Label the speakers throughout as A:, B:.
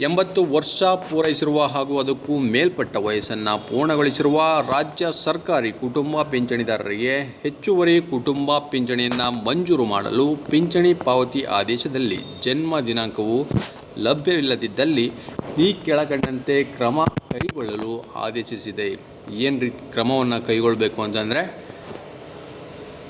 A: 80 ವರ್ಷ ಪೂರೈಸಿರುವ ಹಾಗೂ ಅದಕ್ಕೂ ಮೇಲ್ಪಟ್ಟ ವಯಸ್ಸನ್ನು ಪೂರ್ಣಗೊಳಿಸಿರುವ ರಾಜ್ಯ ಸರ್ಕಾರಿ ಕುಟುಂಬ ಪಿಂಚಣಿದಾರರಿಗೆ ಹೆಚ್ಚುವರಿ ಕುಟುಂಬ ಪಿಂಚಣಿಯನ್ನು ಮಂಜೂರು ಮಾಡಲು ಪಿಂಚಣಿ ಪಾವತಿ ಆದೇಶದಲ್ಲಿ ಜನ್ಮ ದಿನಾಂಕವು ಲಭ್ಯವಿಲ್ಲದಿದ್ದಲ್ಲಿ ಈ ಕೆಳಕಂಡಂತೆ ಕ್ರಮ ಕೈಗೊಳ್ಳಲು ಆದೇಶಿಸಿದೆ. ಏನು ಕ್ರಮವನ್ನು ಕೈಗೊಳ್ಳಬೇಕು ಅಂತಂದರೆ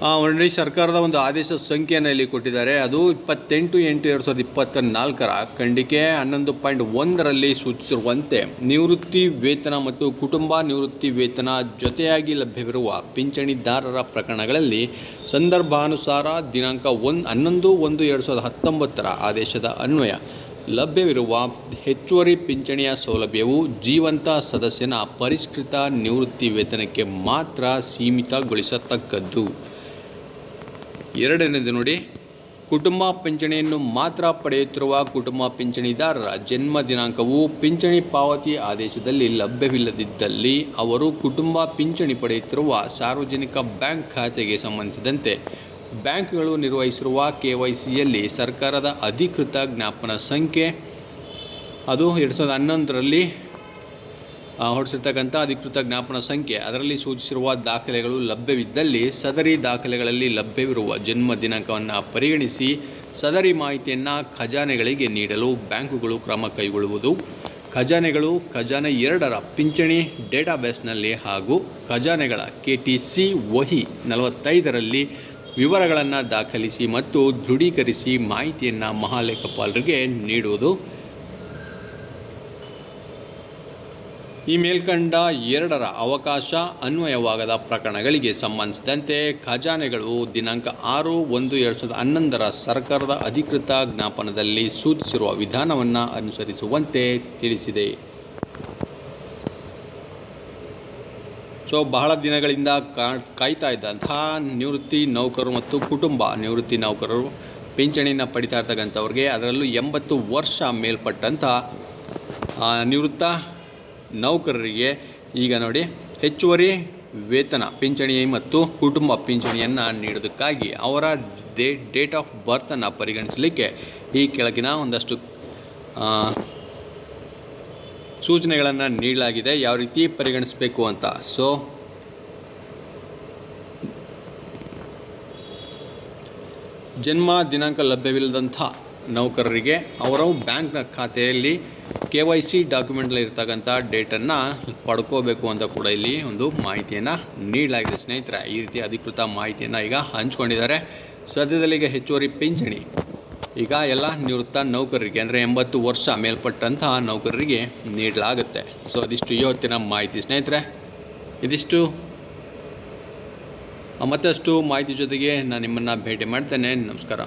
A: ಆಲ್ರೆಡಿ ಸರ್ಕಾರದ ಒಂದು ಆದೇಶ ಸಂಖ್ಯೆಯನ್ನು ಇಲ್ಲಿ ಕೊಟ್ಟಿದ್ದಾರೆ. ಅದು 28/8/2024 ಖಂಡಿಕೆ 11.1ರಲ್ಲಿ ಸೂಚಿಸಿರುವಂತೆ ನಿವೃತ್ತಿ ವೇತನ ಮತ್ತು ಕುಟುಂಬ ನಿವೃತ್ತಿ ವೇತನ ಜೊತೆಯಾಗಿ ಲಭ್ಯವಿರುವ ಪಿಂಚಣಿದಾರರ ಪ್ರಕರಣಗಳಲ್ಲಿ ಸಂದರ್ಭಾನುಸಾರ ದಿನಾಂಕ 11/1/2019 ಆದೇಶದ ಅನ್ವಯ ಲಭ್ಯವಿರುವ ಹೆಚ್ಚುವರಿ ಪಿಂಚಣಿಯ ಸೌಲಭ್ಯವು ಜೀವಂತ ಸದಸ್ಯನ ಪರಿಷ್ಕೃತ ನಿವೃತ್ತಿ ವೇತನಕ್ಕೆ ಮಾತ್ರ ಸೀಮಿತಗೊಳಿಸತಕ್ಕದ್ದು. ಎರಡನೇದು ನೋಡಿ, ಕುಟುಂಬ ಪಿಂಚಣಿಯನ್ನು ಮಾತ್ರ ಪಡೆಯುತ್ತಿರುವ ಕುಟುಂಬ ಪಿಂಚಣಿದಾರರ ಜನ್ಮ ದಿನಾಂಕವು ಪಿಂಚಣಿ ಪಾವತಿ ಆದೇಶದಲ್ಲಿ ಲಭ್ಯವಿಲ್ಲದಿದ್ದಲ್ಲಿ ಅವರು ಕುಟುಂಬ ಪಿಂಚಣಿ ಪಡೆಯುತ್ತಿರುವ ಸಾರ್ವಜನಿಕ ಬ್ಯಾಂಕ್ ಖಾತೆಗೆ ಸಂಬಂಧಿಸಿದಂತೆ ಬ್ಯಾಂಕ್ಗಳು ನಿರ್ವಹಿಸಿರುವ KYCಯಲ್ಲಿ ಸರ್ಕಾರದ ಅಧಿಕೃತ ಜ್ಞಾಪನ ಸಂಖ್ಯೆ, ಅದು 2011ರಲ್ಲಿ ಹೊರಡಿಸಿರ್ತಕ್ಕಂಥ ಅಧಿಕೃತ ಜ್ಞಾಪನ ಸಂಖ್ಯೆ, ಅದರಲ್ಲಿ ಸೂಚಿಸಿರುವ ದಾಖಲೆಗಳು ಲಭ್ಯವಿದ್ದಲ್ಲಿ ಸದರಿ ದಾಖಲೆಗಳಲ್ಲಿ ಲಭ್ಯವಿರುವ ಜನ್ಮ ದಿನಾಂಕವನ್ನು ಪರಿಗಣಿಸಿ ಸದರಿ ಮಾಹಿತಿಯನ್ನು ಖಜಾನೆಗಳಿಗೆ ನೀಡಲು ಬ್ಯಾಂಕುಗಳು ಕ್ರಮ ಕೈಗೊಳ್ಳುವುದು. ಖಜಾನೆಗಳು ಖಜಾನೆ 2ರ ಪಿಂಚಣಿ ಡೇಟಾಬೇಸ್ನಲ್ಲಿ ಹಾಗೂ ಖಜಾನೆಗಳ KTC ವಹಿ 45ರಲ್ಲಿ ವಿವರಗಳನ್ನು ದಾಖಲಿಸಿ ಮತ್ತು ದೃಢೀಕರಿಸಿ ಮಾಹಿತಿಯನ್ನು ಮಹಾಲೇಖಪಾಲರಿಗೆ ನೀಡುವುದು. ಈ ಮೇಲ್ಕಂಡ 2ರ ಅವಕಾಶ ಅನ್ವಯವಾಗದ ಪ್ರಕರಣಗಳಿಗೆ ಸಂಬಂಧಿಸಿದಂತೆ ಖಜಾನೆಗಳು ದಿನಾಂಕ 6/1/2011 ಸರ್ಕಾರದ ಅಧಿಕೃತ ಜ್ಞಾಪನದಲ್ಲಿ ಸೂಚಿಸಿರುವ ವಿಧಾನವನ್ನು ಅನುಸರಿಸುವಂತೆ ತಿಳಿಸಿದೆ. ಬಹಳ ದಿನಗಳಿಂದ ಕಾಯ್ತಾ ಇದ್ದಂತಹ ನಿವೃತ್ತಿ ನೌಕರರು ಮತ್ತು ಕುಟುಂಬ ನಿವೃತ್ತಿ ನೌಕರರು ಪಿಂಚಣಿಯನ್ನು ಪಡಿತಾ ಇರ್ತಕ್ಕಂಥವ್ರಿಗೆ, ಅದರಲ್ಲೂ 80 ವರ್ಷ ಮೇಲ್ಪಟ್ಟಂಥ ನಿವೃತ್ತ ನೌಕರರಿಗೆ ಈಗ ನೋಡಿ ಹೆಚ್ಚುವರಿ ವೇತನ ಪಿಂಚಣಿ ಮತ್ತು ಕುಟುಂಬ ಪಿಂಚಣಿಯನ್ನು ನೀಡೋದಕ್ಕಾಗಿ ಅವರ ಡೇಟ್ ಆಫ್ ಬರ್ತನ್ನು ಪರಿಗಣಿಸಲಿಕ್ಕೆ ಈ ಕೆಳಗಿನ ಒಂದಷ್ಟು ಸೂಚನೆಗಳನ್ನು ನೀಡಲಾಗಿದೆ, ಯಾವ ರೀತಿ ಪರಿಗಣಿಸಬೇಕು ಅಂತ. ಜನ್ಮ ದಿನಾಂಕ ಲಭ್ಯವಿಲ್ಲದಂಥ ನೌಕರರಿಗೆ ಅವರು ಬ್ಯಾಂಕ್ನ ಖಾತೆಯಲ್ಲಿ KYC ಡಾಕ್ಯುಮೆಂಟ್ನಲ್ಲಿ ಇರ್ತಕ್ಕಂಥ ಡೇಟನ್ನು ಪಡ್ಕೋಬೇಕು ಅಂತ ಕೂಡ ಇಲ್ಲಿ ಒಂದು ಮಾಹಿತಿಯನ್ನು ನೀಡಲಾಗಿದೆ ಸ್ನೇಹಿತರೆ. ಈ ರೀತಿ ಅಧಿಕೃತ ಮಾಹಿತಿಯನ್ನು ಈಗ ಹಂಚ್ಕೊಂಡಿದ್ದಾರೆ. ಸದ್ಯದಲ್ಲಿ ಈಗ ಹೆಚ್ಚುವರಿ ಪಿಂಚಣಿ ಈಗ ಎಲ್ಲ ನಿವೃತ್ತ ನೌಕರರಿಗೆ ಅಂದರೆ 80 ವರ್ಷ ಮೇಲ್ಪಟ್ಟಂತಹ ನೌಕರರಿಗೆ ನೀಡಲಾಗುತ್ತೆ. ಅದಿಷ್ಟು ಇವತ್ತಿನ ಮಾಹಿತಿ ಸ್ನೇಹಿತರೆ. ಇದಿಷ್ಟು ಮತ್ತಷ್ಟು ಮಾಹಿತಿ ಜೊತೆಗೆ ನಾನು ನಿಮ್ಮನ್ನು ಭೇಟಿ ಮಾಡ್ತೇನೆ. ನಮಸ್ಕಾರ.